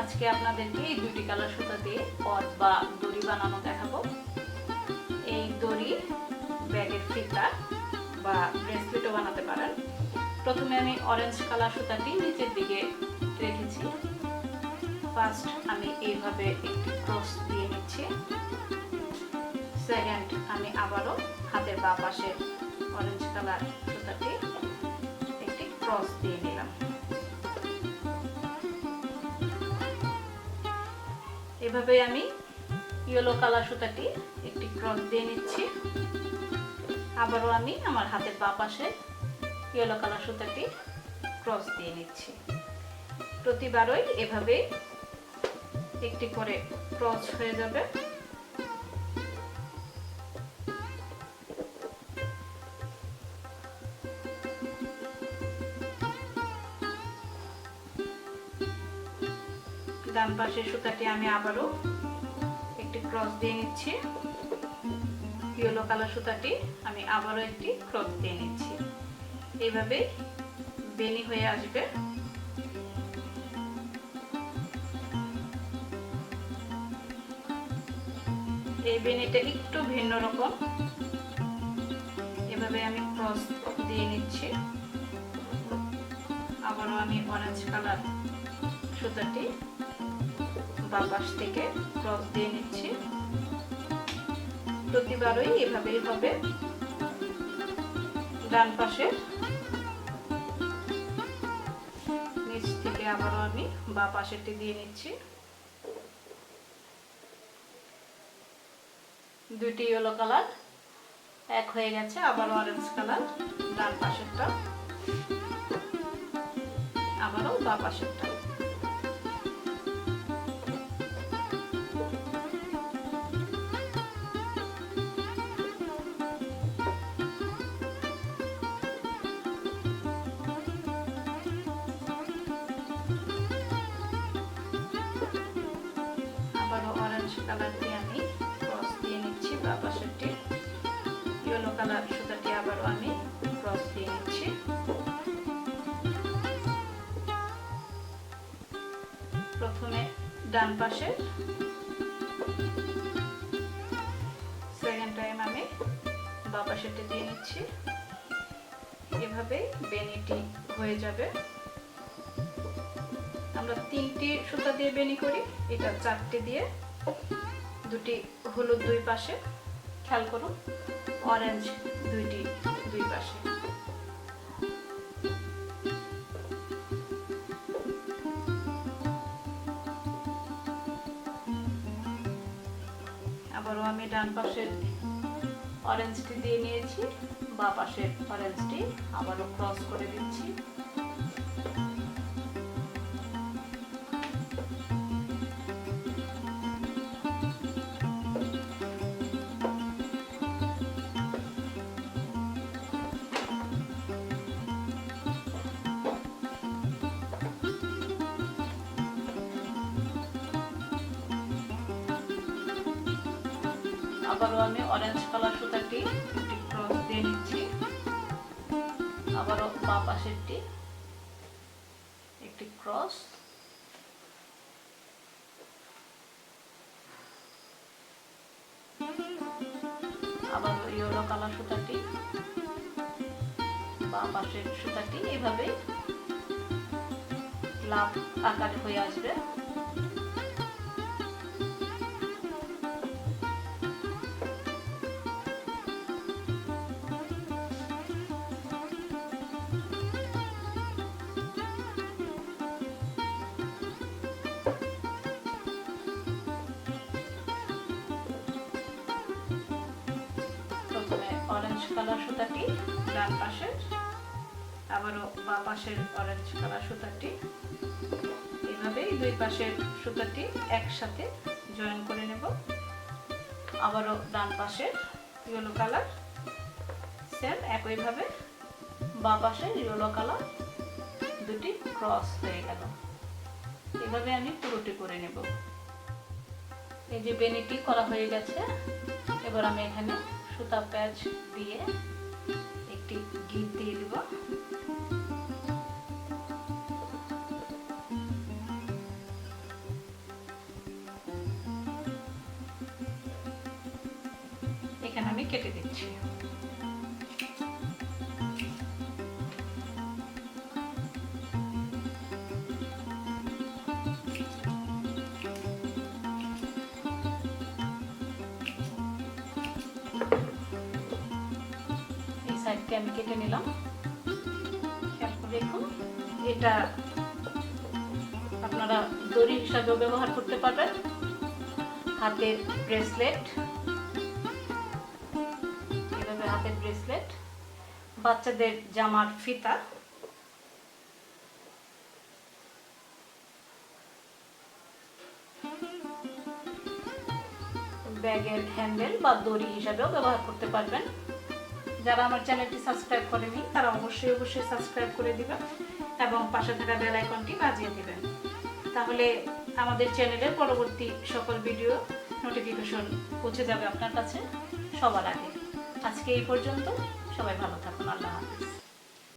আজকে আপনাদেরকে এই দুটি কালার সুতা দিয়ে পট বা দড়ি বানানো দেখাবো। এই দড়ি ব্যাগের ফিতা বা ব্রেসলেটও বানাতে পারেন। প্রথমে আমি অরেঞ্জ কালার সুতাটি নিচের দিকে রেখেছি। ফার্স্ট আমি এইভাবে একটি ক্রস দিয়ে নিচ্ছি। সেকেন্ড আমি আবারও হাতের বাঁ পাশে অরেঞ্জ কালার সুতাটি একটি ক্রস দিয়ে নিলাম। এভাবে আমি ইয়েলো কালার সুতাটি একটি ক্রস দিয়ে নিচ্ছি। আবারও আমি আমার হাতের বাঁ পাশে ইয়েলো কালার সুতাটি ক্রস দিয়ে নিচ্ছি। প্রতিবারই এভাবে একটি করে ক্রস হয়ে যাবে। ডান পাশের সুতাটি আমি আবারও একটি ক্রস দিয়ে নিচ্ছি। ইয়েলো কালার সুতাটি আমি আবারও একটি ক্রস দিয়ে নিচ্ছি। এইভাবে বেনি হয়ে আসবে। এই বেনিটা একটু ভিন্ন রকম। এভাবে আমি ক্রস দিয়ে নিচ্ছি। আবারও আমি অরেঞ্জ কালার সুতাটি বাঁ পাশ থেকে ক্রস দিয়ে নিচ্ছি। প্রতিবারই এভাবেই হবে। ডান পাশে নিচ থেকে আবারও আমি বাঁ পাশেরটি দিয়ে নিচ্ছি। দুটি ইয়েলো কালার এক হয়ে গেছে। আবারও অরেঞ্জ কালার ডান পাশেরটা, আবারও বাঁ পাশেরটা। আবারও অরেঞ্জ কালার দিয়ে আমি ক্রস দিয়ে নিচ্ছি বাঁ পাশেরটি। ইয়েলো কালার সুতাটি আবারও আমি ক্রস দিয়ে নিচ্ছি। প্রথমে ডান পাশের, সেকেন্ড টাইম আমি বাঁ পাশেরটি দিয়ে নিচ্ছি। এভাবে বেনিটি হয়ে যাবে। আমরা তিনটি সুতা দিয়ে বেনি করি, এটা চারটি দিয়ে। দুটি হলুদ দুই পাশে, খেয়াল করুন, অরেঞ্জ দুইটি দুই পাশে। আবারও আমি ডান পাশের অরেঞ্জটি দিয়ে নিয়েছি, বাঁ পাশের অরেঞ্জটি আবারও ক্রস করে দিচ্ছি। আবারও আমি অরেঞ্জ কালার সুতাটি একটি ক্রস দিয়ে নিচ্ছি। আবারও বাঁ পাশেরটি একটি ক্রস। আবারও ইয়েলো কালার সুতাটি, বাঁ পাশের সুতাটি এভাবে লাভ আকার হয়ে আসবে। অরেঞ্জ কালার সুতাটি ডান পাশের, আবারও বাঁ পাশের অরেঞ্জ কালার সুতাটি, এভাবেই দুই পাশের সুতাটি একসাথে জয়েন করে নেব। আবারও ডান পাশের ইয়েলো কালার, সেম একইভাবে বাঁ পাশের ইয়েলো কালার, দুটি ক্রস হয়ে গেল। এভাবে আমি পুরোটি করে নেব। এই যে বেনিটি করা হয়ে গেছে। এবার আমি এখানে সুতা প্যাচ দিয়ে একটি গিট দিয়ে দিব। এখানে আমি কেটে দিচ্ছি। এই সাইডকে আমি কেটে নিলাম। দেখুন, এটা আপনারা দড়ি হিসাবেও ব্যবহার করতে পারবেন, হাতের ব্রেসলেট, এভাবে হাতের ব্রেসলেট, বাচ্চাদের জামার ফিতা, ব্যাগের হ্যান্ডেল বা দড়ি হিসাবেও ব্যবহার করতে পারবেন। যারা আমার চ্যানেলটি সাবস্ক্রাইব করেনি তারা অবশ্যই সাবস্ক্রাইব করে দিবেন এবং পাশে থাকা বেল আইকনটি বাজিয়ে দিবেন, তাহলে আমাদের চ্যানেলের পরবর্তী সকল ভিডিও নোটিফিকেশন পৌঁছে যাবে আপনার কাছে সবার আগে। আজকে এই পর্যন্ত, সবাই ভালো থাকুন, আল্লাহ হাফেজ।